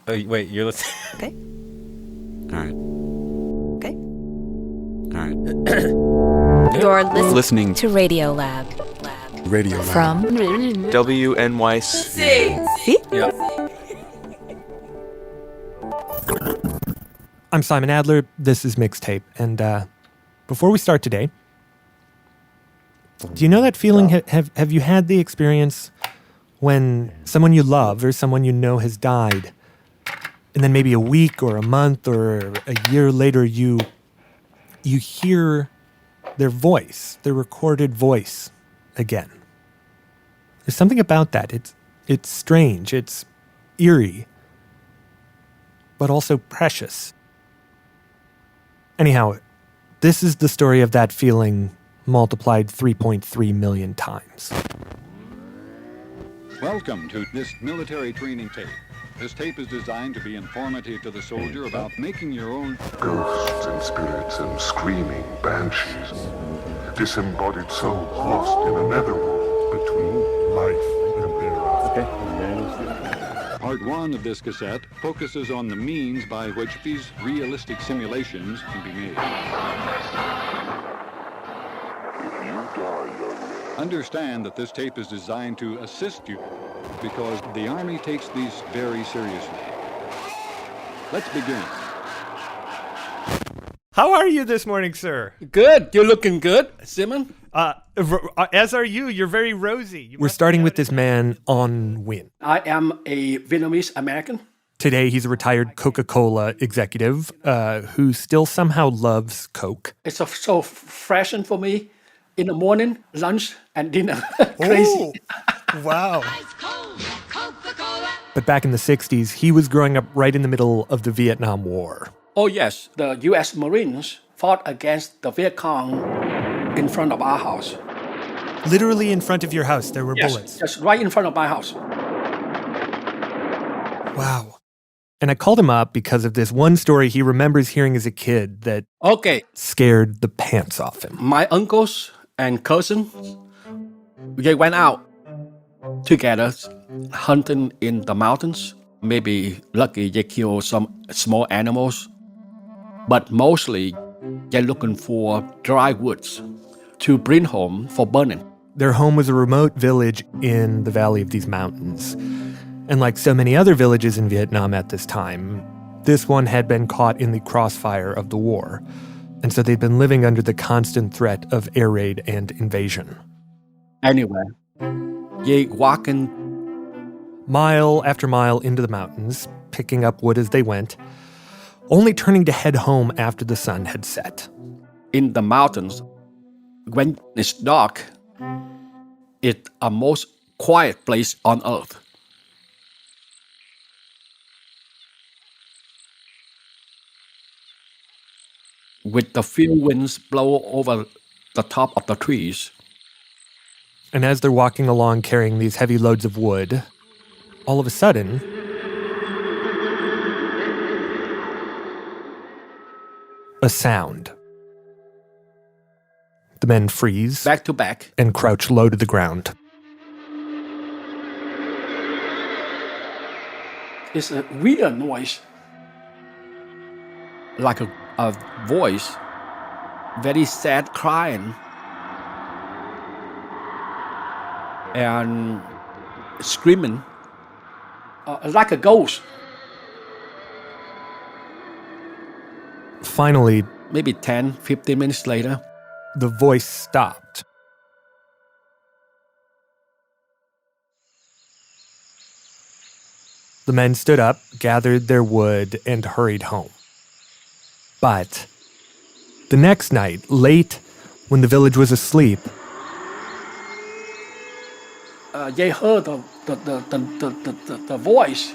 Oh, wait, you're listening? Okay. All right. Okay. All right. You're Listening to Radiolab. Radiolab. From WNYC. See? Yeah. I'm Simon Adler. This is MIXTAPE. And before we start today, do you know that feeling? Have you had the experience when someone you love or someone you know has died, and then maybe a week or a month or a year later you hear their voice, their recorded voice again? There's something about that. It's strange. It's eerie, but also precious. Anyhow, this is the story of that feeling multiplied 3.3 million times. Welcome to this military training tape. This tape is designed to be informative to the soldier about making your own ghosts and spirits and screaming banshees, disembodied souls lost in a netherworld between life and thereafter. Part 1 of this cassette focuses on the means by which these realistic simulations can be made. Understand that this tape is designed to assist you because the Army takes these very seriously. Let's begin. How are you this morning, sir? Good. You're looking good, Simon. As are you. You're very rosy. We're starting with this man on Win. I am a Vietnamese American. Today, he's a retired Coca-Cola executive who still somehow loves Coke. It's so fresh for me in the morning, lunch, and dinner. Crazy. Oh, wow. But back in the 60s, he was growing up right in the middle of the Vietnam War. Oh, yes. The U.S. Marines fought against the Viet Cong in front of our house. Literally in front of your house, there were bullets. Just right in front of my house. Wow. And I called him up because of this one story he remembers hearing as a kid that scared the pants off him. My uncles and cousins, they went out together hunting in the mountains. Maybe lucky they killed some small animals. But mostly they're looking for dry woods to bring home for burning. Their home was a remote village in the valley of these mountains. And like so many other villages in Vietnam at this time, this one had been caught in the crossfire of the war. And so they'd been living under the constant threat of air raid and invasion. Anyway, they walking mile after mile into the mountains, picking up wood as they went, only turning to head home after the sun had set. In the mountains, when it's dark, it's a most quiet place on earth. With the few winds blow over the top of the trees. And as they're walking along carrying these heavy loads of wood, all of a sudden, a sound. The men freeze. Back to back. And crouch low to the ground. It's a weird noise. Like a voice, very sad crying. And screaming. Like a ghost. Finally, maybe 10, 15 minutes later, the voice stopped. The men stood up, gathered their wood, and hurried home. But the next night, late, when the village was asleep, they heard the voice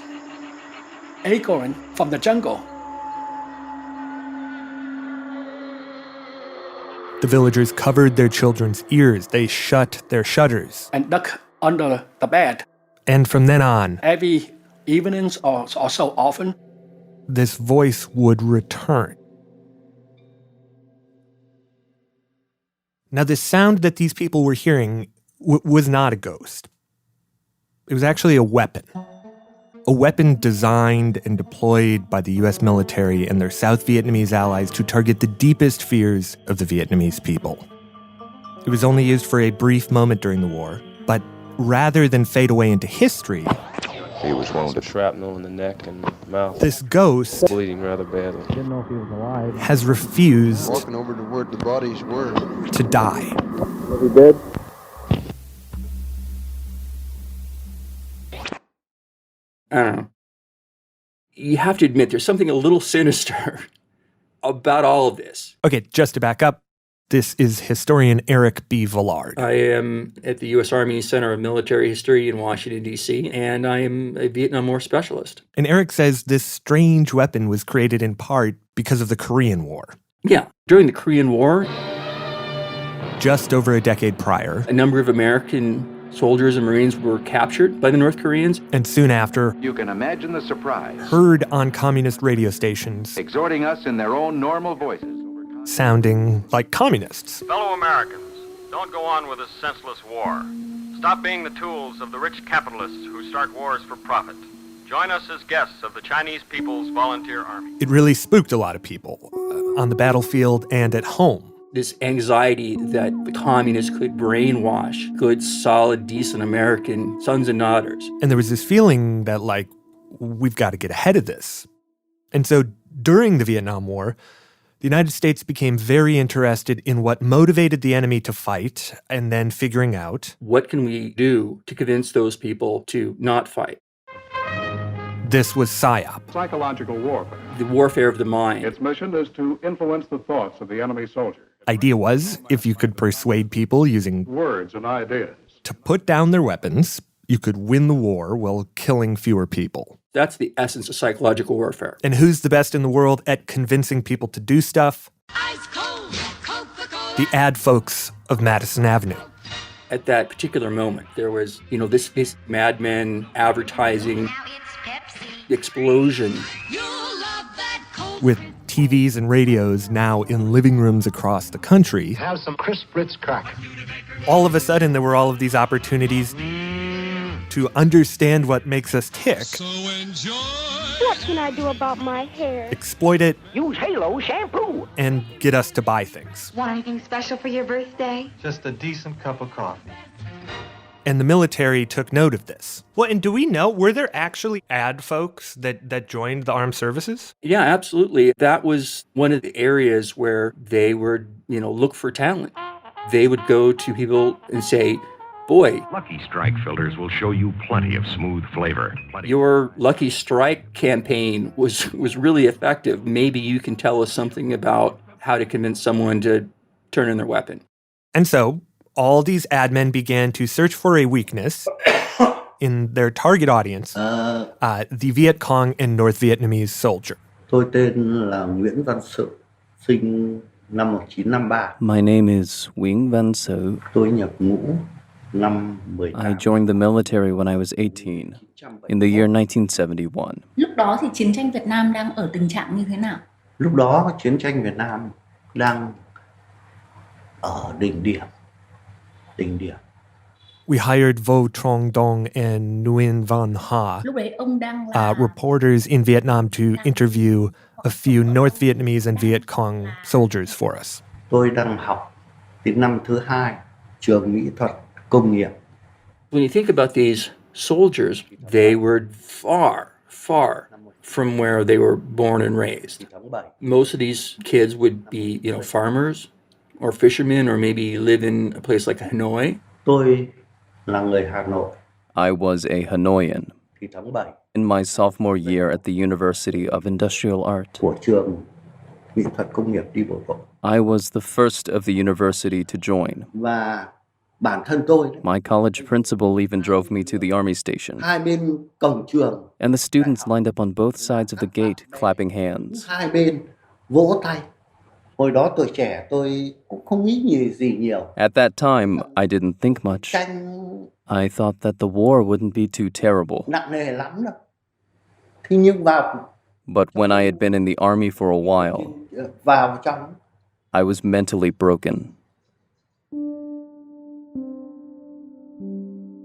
echoing from the jungle. The villagers covered their children's ears. They shut their shutters. And ducked under the bed. And from then on, every evenings or so often, this voice would return. Now, the sound that these people were hearing was not a ghost. It was actually a weapon. a weapon designed and deployed by the U.S. military and their South Vietnamese allies to target the deepest fears of the Vietnamese people. It was only used for a brief moment during the war, but rather than fade away into history, he was wounded. Shrapnel in the neck and mouth. This ghost, bleeding rather badly. Didn't know if he was alive. has refused Walking over to where the bodies were. to die. Was he dead? I don't know. You have to admit there's something a little sinister about all of this. Okay, just to back up, this is historian Erik Villard. I am at the U.S. Army Center of Military History in Washington, D.C., and I am a Vietnam War specialist. And Erik says this strange weapon was created in part because of the Korean War. Yeah, during the Korean War, just over a decade prior, a number of American soldiers and Marines were captured by the North Koreans. And soon after, you can imagine the surprise, heard on communist radio stations, exhorting us in their own normal voices, sounding like communists. Fellow Americans, don't go on with this senseless war. Stop being the tools of the rich capitalists who start wars for profit. Join us as guests of the Chinese People's Volunteer Army. It really spooked a lot of people on the battlefield and at home. This anxiety that the communists could brainwash good, solid, decent American sons and daughters. And there was this feeling that, like, we've got to get ahead of this. And so during the Vietnam War, the United States became very interested in what motivated the enemy to fight and then figuring out, what can we do to convince those people to not fight? This was PSYOP. Psychological warfare. The warfare of the mind. Its mission is to influence the thoughts of the enemy soldier. Idea was, if you could persuade people using words and ideas to put down their weapons, you could win the war while killing fewer people. That's the essence of psychological warfare. And who's the best in the world at convincing people to do stuff? Ice cold Coca-Cola. The ad folks of Madison Avenue. At that particular moment, there was, this Mad Men advertising explosion. With TVs and radios now in living rooms across the country, have some crisp Ritz crackers. All of a sudden, there were all of these opportunities to understand what makes us tick. So enjoy. What can I do about my hair? Exploit it. Use Halo shampoo. And get us to buy things. Want anything special for your birthday? Just a decent cup of coffee. And the military took note of this. Well, and do we know, were there actually ad folks that joined the armed services? Yeah, absolutely. That was one of the areas where they would, look for talent. They would go to people and say, boy, Lucky Strike filters will show you plenty of smooth flavor. Your Lucky Strike campaign was really effective. Maybe you can tell us something about how to convince someone to turn in their weapon. And so all these ad men began to search for a weakness in their target audience, the Viet Cong and North Vietnamese soldier. Tôi tên là Nguyễn Văn Sự, sinh năm 1953. My name is Nguyễn Văn Sự. Tôi nhập ngũ năm 18. I joined the military when I was 18, in the year 1971. Lúc đó thì chiến tranh Việt Nam đang ở tình trạng như thế nào? Lúc đó chiến tranh Việt Nam đang ở đỉnh điểm. We hired Vo Trong Dong and Nguyen Van Ha, reporters in Vietnam, to interview a few North Vietnamese and Viet Cong soldiers for us. Tôi đang học đến năm thứ 2 trường mỹ thuật công nghiệp. When you think about these soldiers, they were far from where they were born and raised. Most of these kids would be, farmers or fishermen, or maybe live in a place like Hanoi. Tôi là người Hà Nội. I was a Hanoian in my sophomore year at the University of Industrial Art. Của trường mỹ thuật công nghiệp đi bộ đội. I was the first of the university to join. Và bản thân tôi, my college principal even drove me to the army station. Hai bên cổng trường. And the students lined up on both sides of the gate, clapping hands. Hai bên vỗ tay. Hồi đó tuổi trẻ tôi cũng không nghĩ gì nhiều. At that time, I didn't think much. I thought that the war wouldn't be too terrible. Nặng nề lắm đâu. Thế nhưng vào. But when I had been in the army for a while, vào trong. I was mentally broken.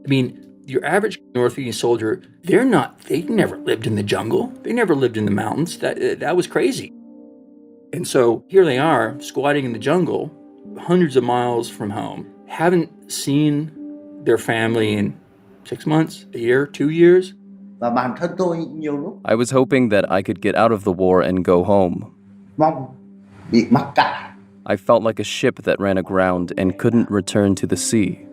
I mean, Your average North Vietnamese soldier, they never lived in the jungle. They never lived in the mountains. That was crazy. And so here they are, squatting in the jungle, hundreds of miles from home, haven't seen their family in 6 months, a year, 2 years. I was hoping that I could get out of the war and go home. I felt like a ship that ran aground and couldn't return to the sea.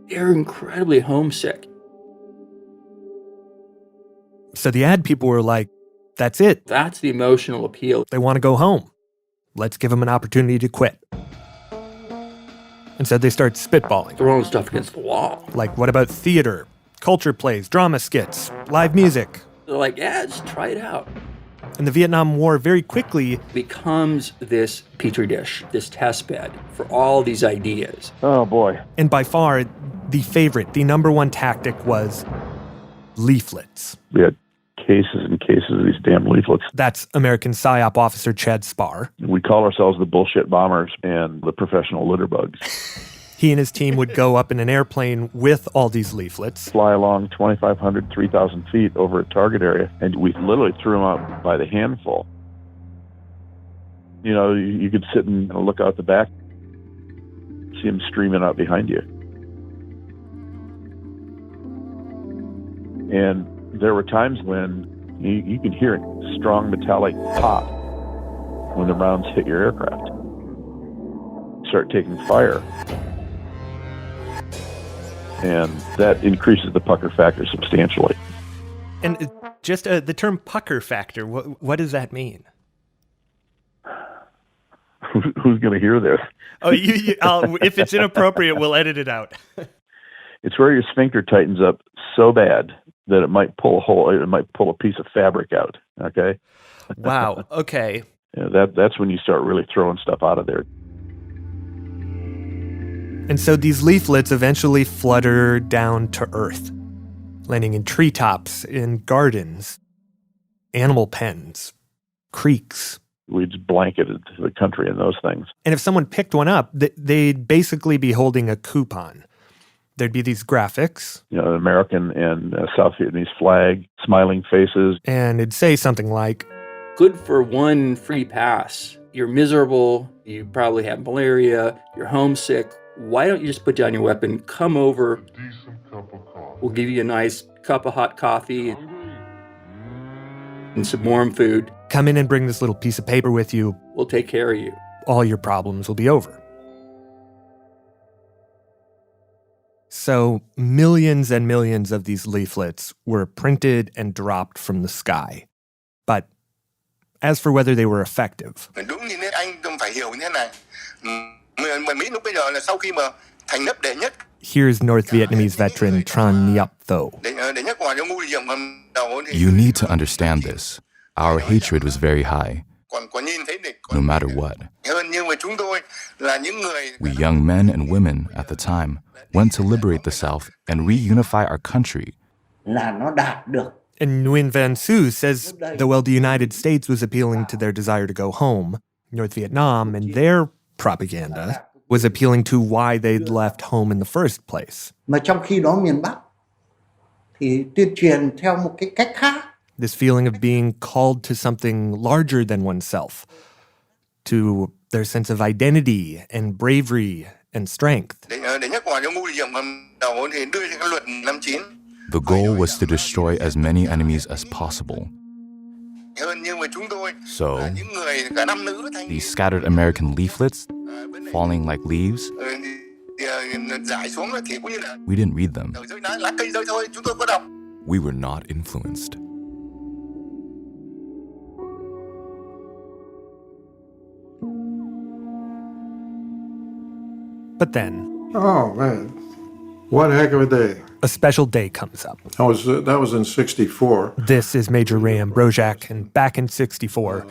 They're incredibly homesick. So the ad people were like, that's it. That's the emotional appeal. They want to go home. Let's give them an opportunity to quit. And so they start spitballing. Throwing stuff against the wall. Like, what about theater, culture plays, drama skits, live music? They're like, yeah, just try it out. And the Vietnam War very quickly becomes this petri dish, this test bed for all these ideas. Oh, boy. And by far, the number one tactic was leaflets. We had cases and cases of these damn leaflets. That's American PSYOP officer Chad Spar. We call ourselves the bullshit bombers and the professional litterbugs. He and his team would go up in an airplane with all these leaflets. Fly along 2,500, 3,000 feet over a target area, and we literally threw them out by the handful. You know, you could sit and look out the back, see them streaming out behind you. And there were times when you could hear a strong metallic pop when the rounds hit your aircraft. Start taking fire. And that increases the pucker factor substantially. And just the term pucker factor, what does that mean? Who's going to hear this? Oh, if it's inappropriate, we'll edit it out. It's where your sphincter tightens up so bad that it might pull a piece of fabric out, okay? Wow, okay. Yeah, that's when you start really throwing stuff out of there. And so these leaflets eventually flutter down to earth, landing in treetops, in gardens, animal pens, creeks. We just blanketed the country in those things. And if someone picked one up, they'd basically be holding a coupon. There'd be these graphics. You know, American and South Vietnamese flag, smiling faces. And it'd say something like, good for one free pass. You're miserable. You probably have malaria. You're homesick. Why don't you just put down your weapon, come over. We'll give you a nice cup of hot coffee and some warm food. Come in and bring this little piece of paper with you. We'll take care of you. All your problems will be over. So millions and millions of these leaflets were printed and dropped from the sky. But as for whether they were effective, here's North Vietnamese veteran Tran Nhiep Tho. You need to understand this. Our hatred was very high, no matter what. We young men and women at the time went to liberate the South and reunify our country. And Nguyen Van Su says that while the United States was appealing to their desire to go home, North Vietnam and their propaganda was appealing to why they'd left home in the first place. This feeling of being called to something larger than oneself, to their sense of identity and bravery and strength. The goal was to destroy as many enemies as possible. So, these scattered American leaflets, falling like leaves, we didn't read them. We were not influenced. But then... oh, man. What a heck of a day. A special day comes up. That was in 64. This is Major Ray Ambrosiak, and back in 64,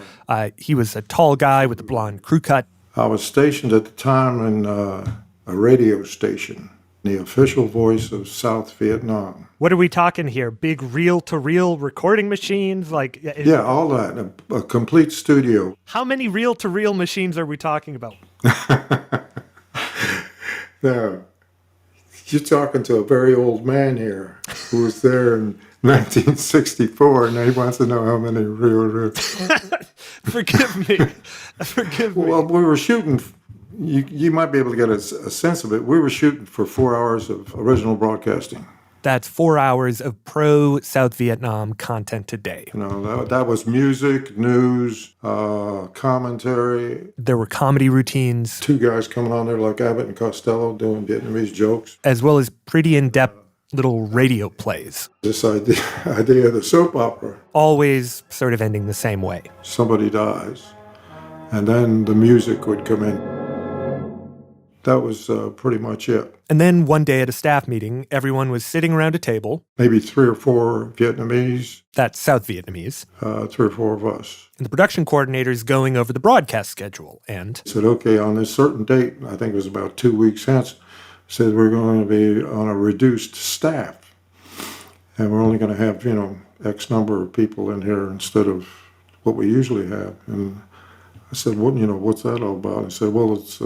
he was a tall guy with a blonde crew cut. I was stationed at the time in a radio station, the official voice of South Vietnam. What are we talking here? Big reel-to-reel recording machines? Yeah, all that. A complete studio. How many reel-to-reel machines are we talking about? Now, you're talking to a very old man here who was there in 1964, and he wants to know how many real. Forgive me. Forgive me. Well, we were shooting. You might be able to get a sense of it. We were shooting for 4 hours of original broadcasting. That's 4 hours of pro-South Vietnam content today. You know, that was music, news, commentary. There were comedy routines. 2 guys coming on there like Abbott and Costello doing Vietnamese jokes. As well as pretty in-depth little radio plays. This idea of the soap opera. Always sort of ending the same way. Somebody dies, and then the music would come in. That was pretty much it. And then one day at a staff meeting, everyone was sitting around a table. Maybe 3 or 4 Vietnamese. That's South Vietnamese. 3 or 4 of us. And the production coordinator's going over the broadcast schedule and said, okay, on this certain date, I think it was about 2 weeks hence, said we're going to be on a reduced staff. And we're only going to have, X number of people in here instead of what we usually have. And I said, what's that all about? I said, well, it's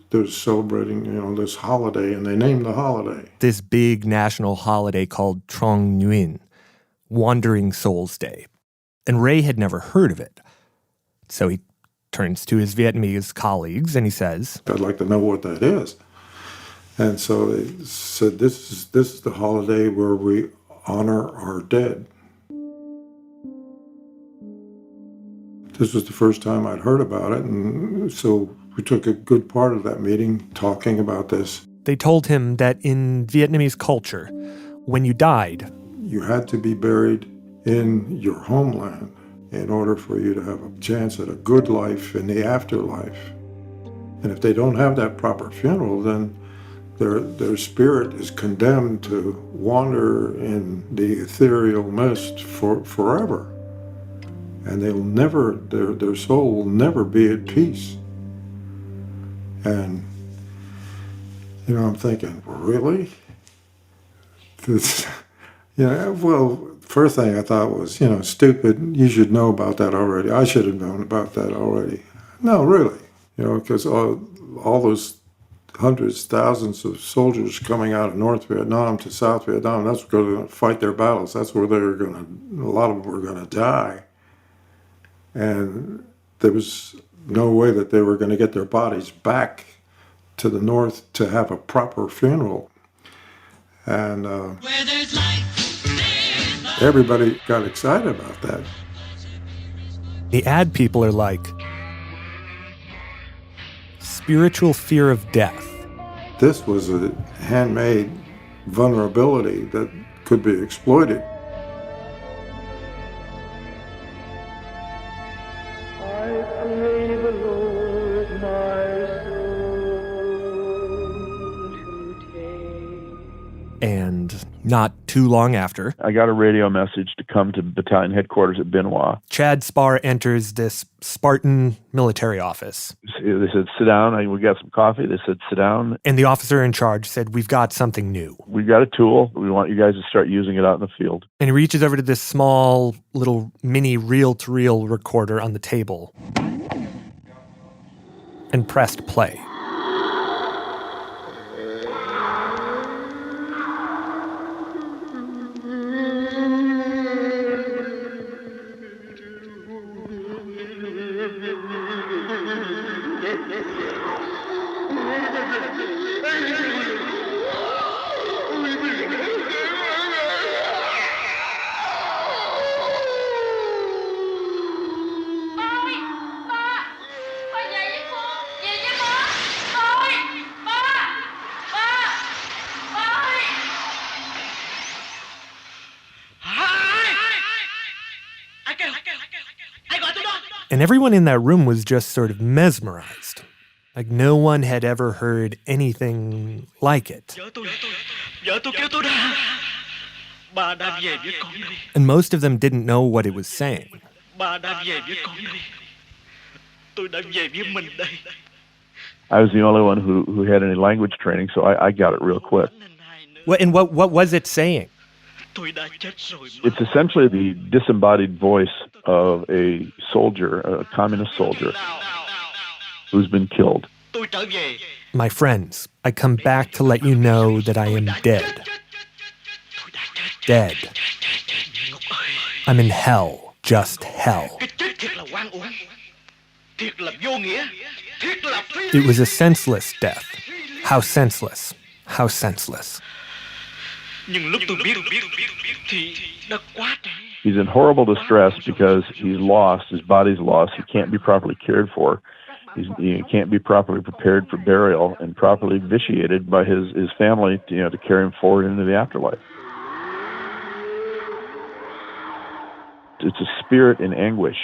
they're celebrating, this holiday, and they named the holiday. This big national holiday called Trong Nguyen, Wandering Souls Day. And Ray had never heard of it. So he turns to his Vietnamese colleagues and he says, I'd like to know what that is. And so they said, this is the holiday where we honor our dead. This was the first time I'd heard about it, and so we took a good part of that meeting talking about this. They told him that in Vietnamese culture, when you died, you had to be buried in your homeland in order for you to have a chance at a good life in the afterlife. And if they don't have that proper funeral, then their spirit is condemned to wander in the ethereal mist forever. And they'll never, their soul will never be at peace. And, I'm thinking, really? Well, first thing I thought was, stupid, you should know about that already. I should have known about that already. No, really. Because all those hundreds, thousands of soldiers coming out of North Vietnam to South Vietnam, that's going to fight their battles. That's where a lot of them were going to die. And there was no way that they were going to get their bodies back to the north to have a proper funeral. And everybody got excited about that. The ad people are like, spiritual fear of death. This was a handmade vulnerability that could be exploited. And not too long after, I got a radio message to come to battalion headquarters at Bien Hoa. Chad Spar enters this Spartan military office. They said, sit down. We got some coffee. They said, sit down. And the officer in charge said, we've got something new. We've got a tool. We want you guys to start using it out in the field. And he reaches over to this small little mini reel-to-reel recorder on the table and pressed play. And everyone in that room was just sort of mesmerized. Like no one had ever heard anything like it. And most of them didn't know what it was saying. I was the only one who had any language training, so I got it real quick. And what was it saying? It's essentially the disembodied voice of a soldier, a communist soldier, who's been killed. My friends, I come back to let you know that I am dead. Dead. I'm in hell, just hell. It was a senseless death. How senseless. How senseless. He's in horrible distress because he's lost, his body's lost, he can't be properly cared for, he can't be properly prepared for burial and properly vitiated by his family to carry him forward into the afterlife. It's a spirit in anguish.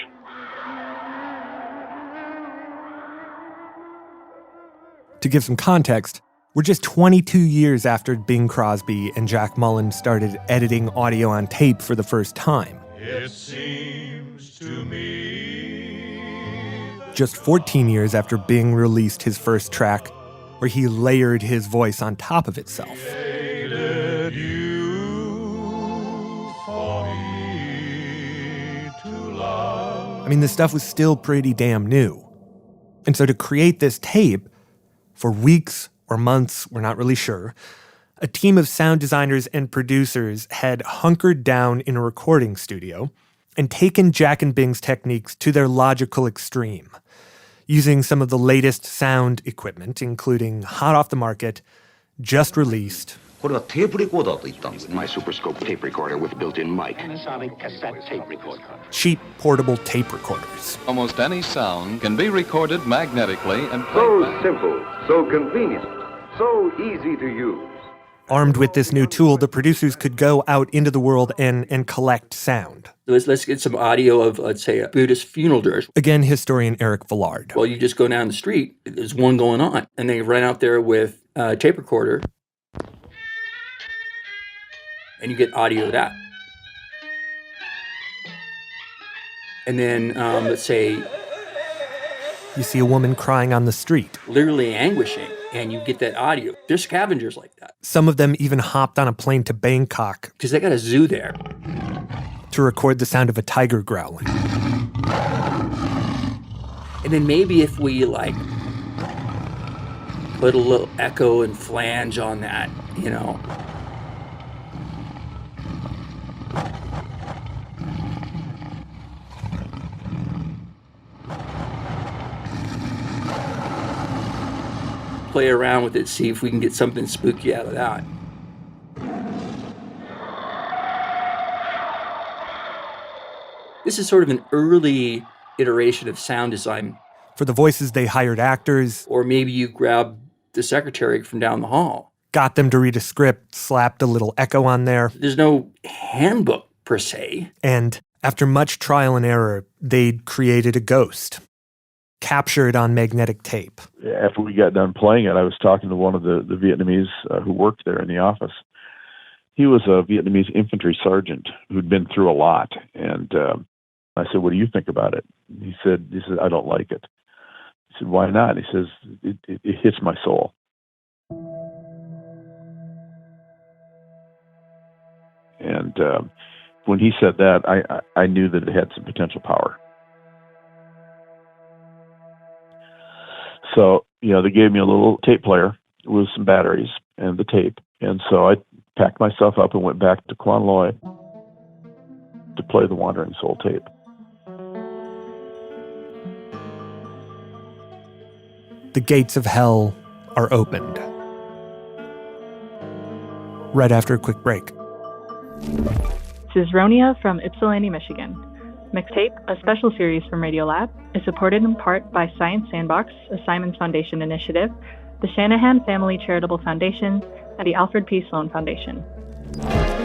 To give some context, we're just 22 years after Bing Crosby and Jack Mullen started editing audio on tape for the first time. It seems to me. Just 14 years after Bing released his first track, where he layered his voice on top of itself. I mean, the stuff was still pretty damn new. And so to create this tape, for weeks or months, we're not really sure, a team of sound designers and producers had hunkered down in a recording studio and taken Jack and Bing's techniques to their logical extreme, using some of the latest sound equipment, including hot off the market, just released, My Super Scope tape recorder with built-in mic. Sonic cassette tape recorder. cheap portable tape recorders. Almost any sound can be recorded magnetically and played So back. simple, so convenient, so easy to use. Armed with this new tool, the producers could go out into the world and collect sound. Let's get some audio of, let's say, a Buddhist funeral dirge. Again, historian Erik Villard. Well, you just go down the street, there's one going on, and they run out there with a tape recorder, and you get audio of that. And then, let's say, You see a woman crying on the street. literally anguishing, and you get that audio. There's scavengers like that, Some of them even hopped on a plane to Bangkok because they got a zoo there. to record the sound of a tiger growling. And then maybe if we, like, put a little echo and flange on that, you know. Play around with it, see if we can get something spooky out of that. This is sort of an early iteration of sound design. For the voices, they hired actors, Or maybe you grab the secretary from down the hall. got them to read a script, slapped a little echo on there, There's no handbook per se. and after much trial and error, they'd created a ghost, captured on magnetic tape. After we got done playing it, I was talking to one of the Vietnamese who worked there in the office. He was a Vietnamese infantry sergeant who'd been through a lot. And I said, "What do you think about it?" He said, "I don't like it." I said, "Why not?" He says, it hits my soul. And when he said that, I knew that it had some potential power. So, they gave me a little tape player with some batteries and the tape. And so I packed myself up and went back to Quan Loy to play the Wandering Soul tape. The gates of hell are opened. Right after a quick break. This is Ronia from Ypsilanti, Michigan. MIXTAPE, a special series from Radiolab, is supported in part by Science Sandbox, a Simons Foundation initiative, the Shanahan Family Charitable Foundation, and the Alfred P. Sloan Foundation.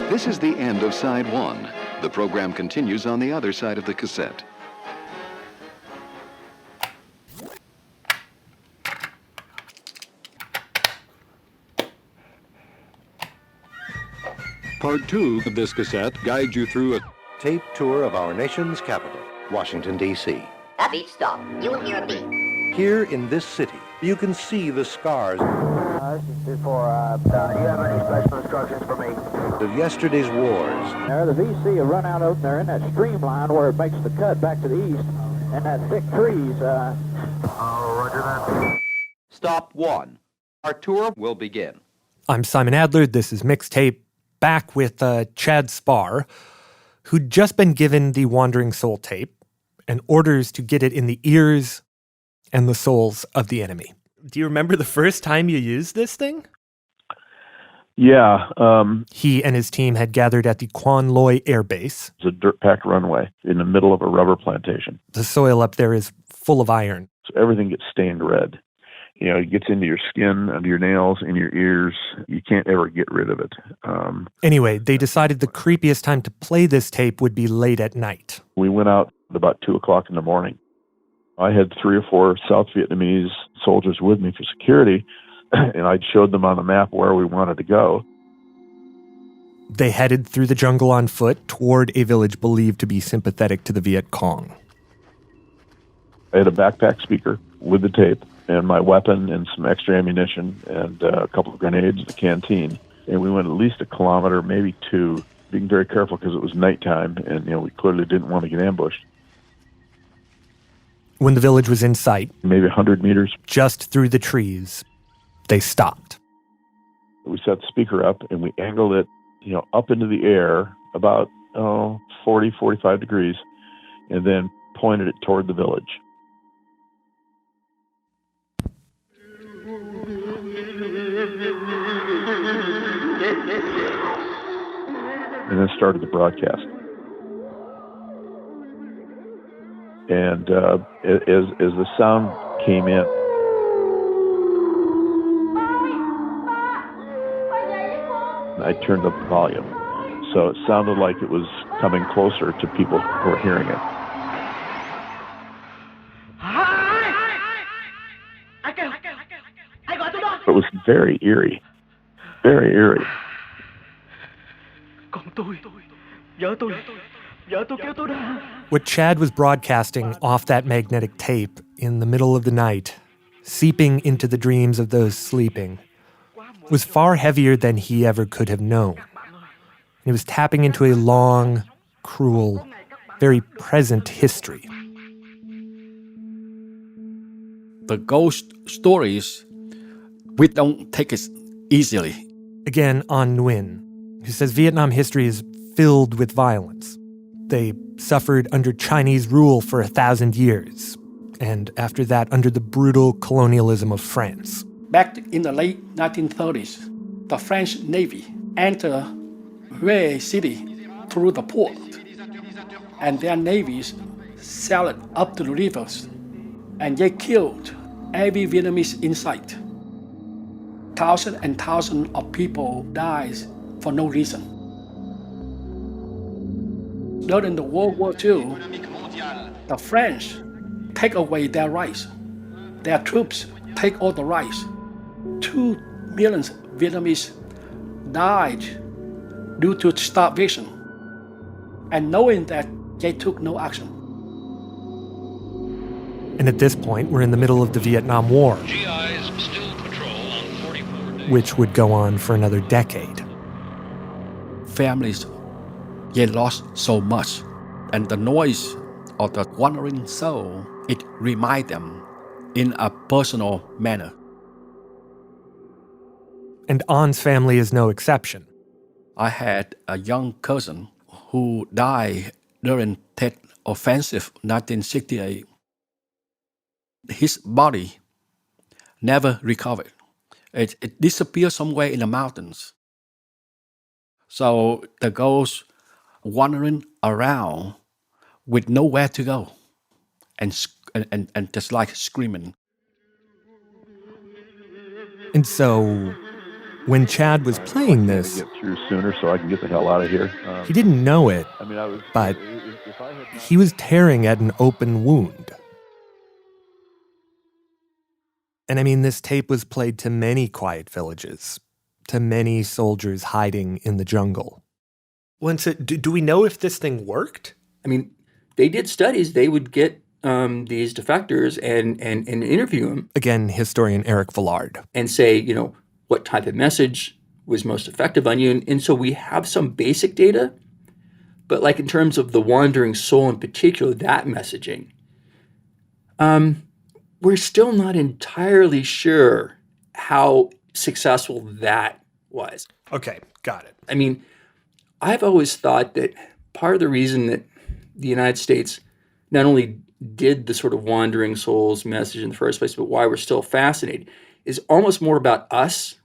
This is the end of side one. The program continues on the other side of the cassette. Part 2 of this cassette guides you through a tape tour of our nation's capital, Washington, D.C. At each stop, you will hear a beep. Here in this city, you can see the scars This is for, do you have any special instructions for me? of yesterday's wars. There, the VC will run out over there in that streamline where it makes the cut back to the east, and that thick trees. Roger that. Stop one. Our tour will begin. I'm Simon Adler. This is Mixtape, back with Chad Spar, who'd just been given the Wandering Soul tape and orders to get it in the ears and the souls of the enemy. Do you remember the first time you used this thing? Yeah. He and his team had gathered at the Quan Loy Air Base. It's a dirt-packed runway in the middle of a rubber plantation. The soil up there is full of iron. So everything gets stained red. You know, it gets into your skin, under your nails, in your ears. You can't ever get rid of it. Anyway, they decided the creepiest time to play this tape would be late at night. We went out at about 2 o'clock in the morning. I had 3 or 4 South Vietnamese soldiers with me for security, and I'd showed them on the map where we wanted to go. They headed through the jungle on foot toward a village believed to be sympathetic to the Viet Cong. I had a backpack speaker with the tape and my weapon and some extra ammunition and a couple of grenades in the canteen. And we went at least 1 kilometer, maybe 2, being very careful because it was nighttime and, we clearly didn't want to get ambushed. When the village was in sight, maybe 100 meters, just through the trees, they stopped. We set the speaker up and we angled it, up into the air about 40, 45 degrees, and then pointed it toward the village. And then started the broadcast. And as the sound came in, I turned up the volume. So it sounded like it was coming closer to people who were hearing it. It was very eerie. Very eerie. What Chad was broadcasting off that magnetic tape in the middle of the night, seeping into the dreams of those sleeping, was far heavier than he ever could have known. It was tapping into a long, cruel, very present history. The ghost stories, we don't take it easily. Again, on Nguyen, who says Vietnam history is filled with violence. They suffered under Chinese rule for 1,000 years, and after that under the brutal colonialism of France. Back in the late 1930s, the French Navy entered Hue City through the port, and their navies sailed up to the rivers, and they killed every Vietnamese in sight. Thousands and thousands of people died for no reason. During the World War II, the French take away their rights. Their troops take all the rights. 2 million Vietnamese died due to starvation, and knowing that they took no action. And at this point, we're in the middle of the Vietnam War, GIs still patrol on 44 days. Which would go on for another decade. Families, they lost so much, and the noise of the wandering soul, it reminds them in a personal manner. And An's family is no exception. I had a young cousin who died during Tet Offensive 1968. His body never recovered. It disappeared somewhere in the mountains. So the ghost wandering around with nowhere to go and just like screaming. And so when Chad was playing this, get through sooner so I can get the hell out of here. He didn't know it, but he was tearing at an open wound. And I mean, this tape was played to many quiet villages, to many soldiers hiding in the jungle. Do we know if this thing worked? I mean, they did studies. They would get these defectors and interview them. Again, historian Erik Villard. And say, what type of message was most effective on you. And so we have some basic data, but like in terms of the wandering soul in particular, that messaging, we're still not entirely sure how successful that was. Okay, got it. I mean, I've always thought that part of the reason that the United States not only did the sort of wandering souls message in the first place, but why we're still fascinated is almost more about us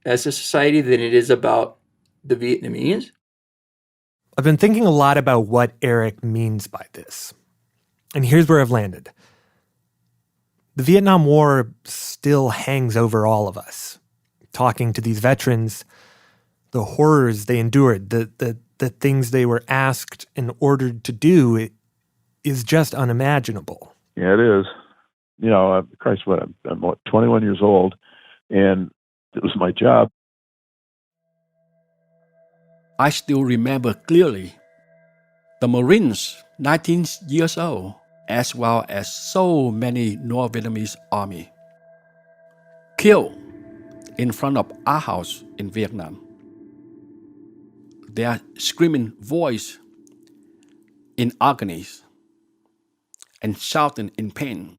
as a society than it is about the Vietnamese. I've been thinking a lot about what Erik means by this. And here's where I've landed. The Vietnam War still hangs over all of us. Talking to these veterans, the horrors they endured, the things they were asked and ordered to do is just unimaginable. Yeah, it is. You know, Christ, I'm 21 years old, and it was my job. I still remember clearly the Marines, 19 years old, as well as so many North Vietnamese army, killed in front of our house in Vietnam. Their screaming voice in agony and shouting in pain.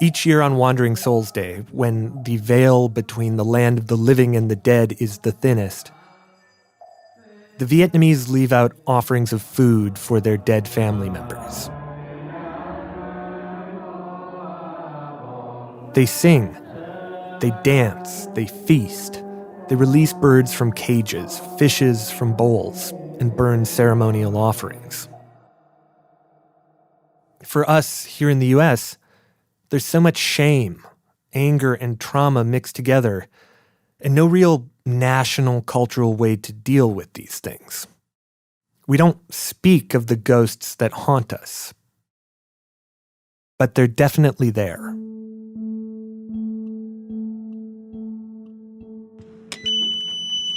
Each year on Wandering Souls Day, when the veil between the land of the living and the dead is the thinnest, the Vietnamese leave out offerings of food for their dead family members. They sing, they dance, they feast, they release birds from cages, fishes from bowls, and burn ceremonial offerings. For us here in the U.S., there's so much shame, anger, and trauma mixed together, and no real national cultural way to deal with these things. We don't speak of the ghosts that haunt us, but they're definitely there.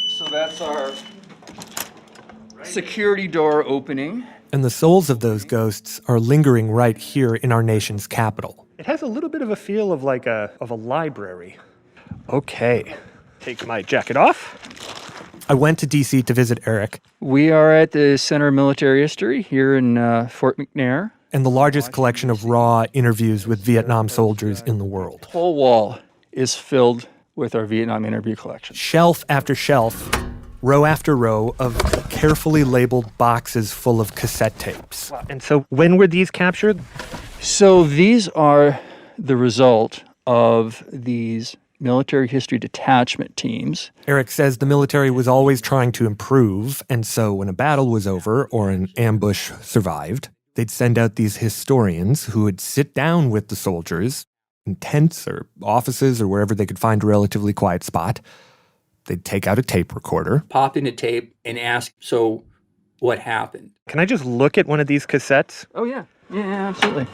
So that's our security door opening. And the souls of those ghosts are lingering right here in our nation's capital. It has a little bit of a feel of like a library. Okay, take my jacket off. I went to D.C. to visit Erik. We are at the Center of Military History here in Fort McNair. And the largest collection of raw interviews with Vietnam soldiers in the world. The whole wall is filled with our Vietnam interview collection. Shelf after shelf, row after row of carefully labeled boxes full of cassette tapes. Wow. And so when were these captured? So these are the result of these military history detachment teams. Erik says the military was always trying to improve, and so when a battle was over or an ambush survived, they'd send out these historians who would sit down with the soldiers in tents or offices or wherever they could find a relatively quiet spot. They'd take out a tape recorder, pop in a tape, and ask, so what happened? Can I just look at one of these cassettes? Oh, yeah. Yeah, absolutely.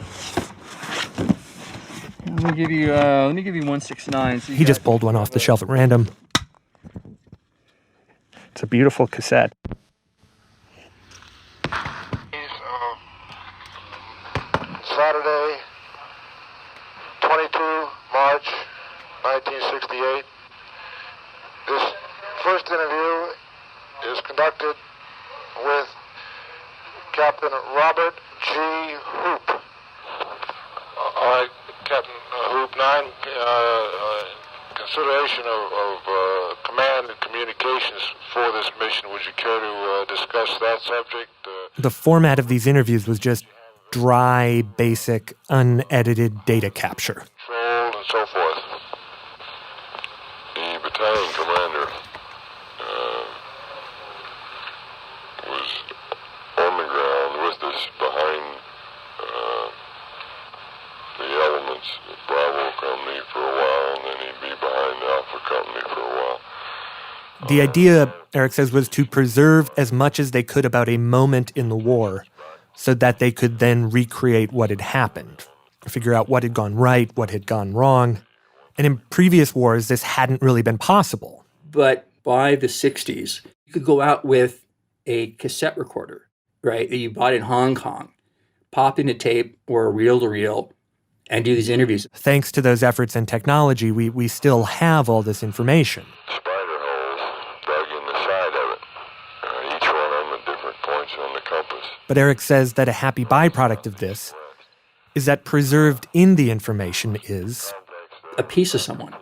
Let me give you 169. So he just pulled one off the shelf at random. It's a beautiful cassette. Saturday, 22 March, 1968. This first interview is conducted with Captain Robert G. Hoop. Captain Hoop 9, consideration of command and communications for this mission. Would you care to discuss that subject? The format of these interviews was just dry, basic, unedited data capture. Control and so forth. The battalion commander was on the ground with us behind the elements. Bravo company for a while, and then he'd be behind the Alpha company for a while. The idea, Erik says, was to preserve as much as they could about a moment in the war so that they could then recreate what had happened, figure out what had gone right, what had gone wrong. And in previous wars, this hadn't really been possible. But by the 60s, you could go out with a cassette recorder, right, that you bought in Hong Kong, pop in a tape or a reel-to-reel, and do these interviews. Thanks to those efforts and technology, we still have all this information. Spider holes dug in the side of it, each one of them at different points on the compass. But Erik says that a happy byproduct of this is that preserved in the information is a piece of someone.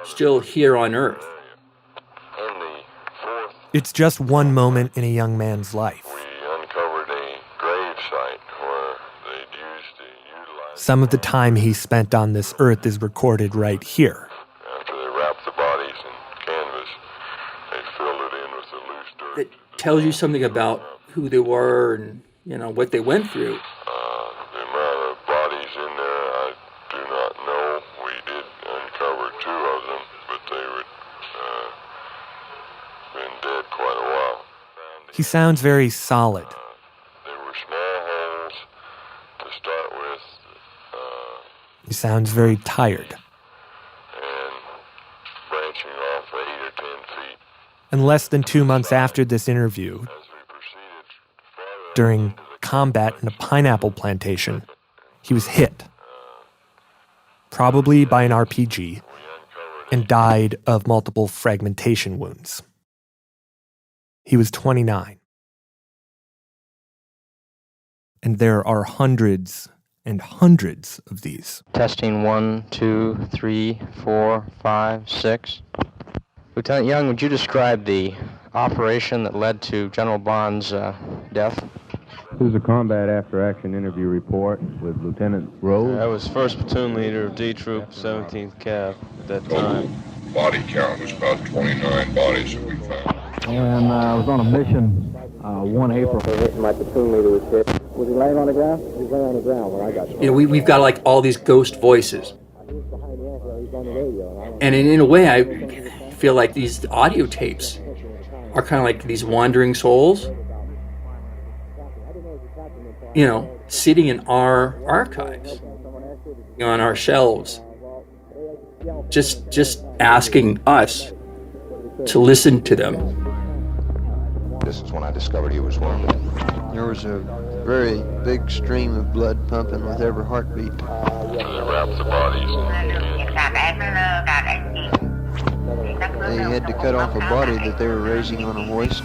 Still here on Earth. It's just one moment in a young man's life. Some of the time he spent on this earth is recorded right here. After they wrapped the bodies in canvas, they filled it in with the loose dirt. It tells you something about who they were and, what they went through. The amount of bodies in there, I do not know. We did uncover 2 of them, but they were been dead quite a while. He sounds very solid. They were small holes to start with. He sounds very tired. And branching off 8 or 10 feet. And less than 2 months after this interview, during combat in a pineapple plantation, he was hit, probably by an RPG, and died of multiple fragmentation wounds. He was 29. And there are hundreds and hundreds of these. Testing 1, 2, 3, 4, 5, 6. Lieutenant Young, would you describe the operation that led to General Bond's death? This is a combat after-action interview report with Lieutenant Rose. I was 1st Platoon Leader of D Troop, 17th Cav at that time. Body count was about 29 bodies that we found. And I was on a mission 1 April. My platoon leader was hit. Was he laying on the ground? He was laying on the ground when I got shot. We've got like all these ghost voices. And in a way, I feel like these audio tapes are kind of like these wandering souls, sitting in our archives, on our shelves, just asking us to listen to them. This is when I discovered he was wounded. There was a very big stream of blood pumping with every heartbeat. They wrapped the bodies They had to cut off a body that they were raising on a hoist.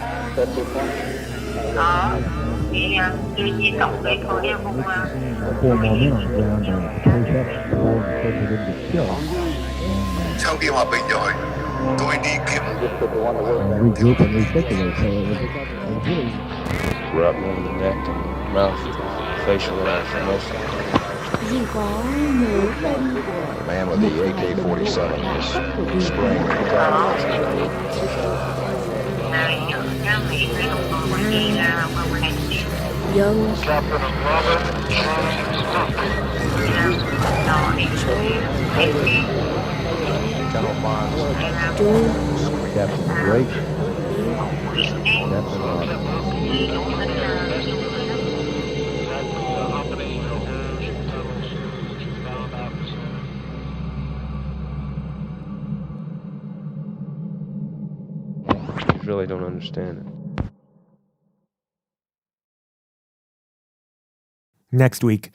Sau khi hòa bình rồi, tôi đi kiếm. Regroup and reticulate, so it was really... Wrapped me in the neck and mouth, facial inflammation. The man with the AK-47 was spraying the ground. Young. General Bonds. Captain Drake. Captain Ross. I really don't understand it. Next week,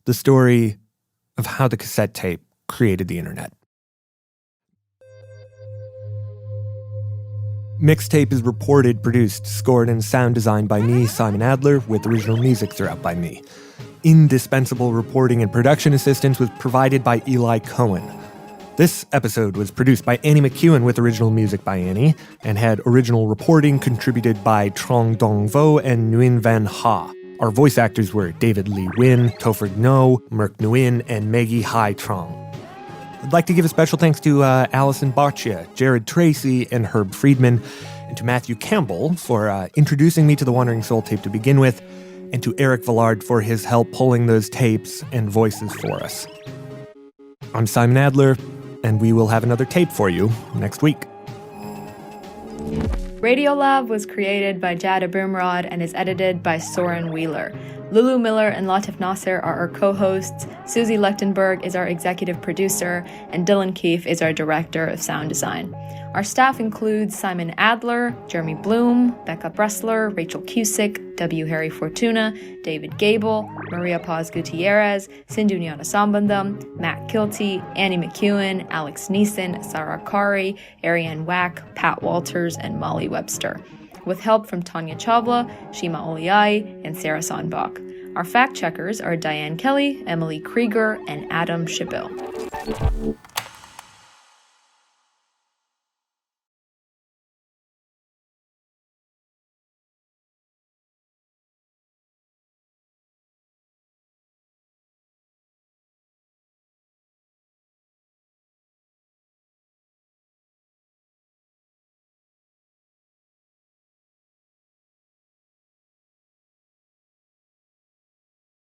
the story of how the cassette tape created the internet. MIXTAPE is reported, produced, scored, and sound designed by me, Simon Adler, with original music throughout by me. Indispensable reporting and production assistance was provided by Eli Cohen. This episode was produced by Annie McEwen with original music by Annie, and had original reporting contributed by Trong Dong Vo and Nguyen Van Ha. Our voice actors were David Lee Win, Topher Ngo, Merk Nguyen, and Maggie Hai Trong. I'd like to give a special thanks to Allison Boccia, Jared Tracy, and Herb Friedman, and to Mathew Campbell for introducing me to the Wandering Soul tape to begin with, and to Erik Villard for his help pulling those tapes and voices for us. I'm Simon Adler, and we will have another tape for you next week. Radiolab was created by Jada Boomrod and is edited by Soren Wheeler. Lulu Miller and Latif Nasser are our co-hosts, Susie Lechtenberg is our executive producer, and Dylan Keefe is our director of sound design. Our staff includes Simon Adler, Jeremy Bloom, Becca Bressler, Rachel Cusick, W. Harry Fortuna, David Gable, Maria Paz Gutierrez, Sindhu Sambandam, Matt Kilty, Annie McEwen, Alex Neeson, Sarah Kari, Ariane Wack, Pat Walters, and Molly Webster, with help from Tanya Chavla, Shima Oliai, and Sarah Sonbach. Our fact checkers are Diane Kelly, Emily Krieger, and Adam Schibill.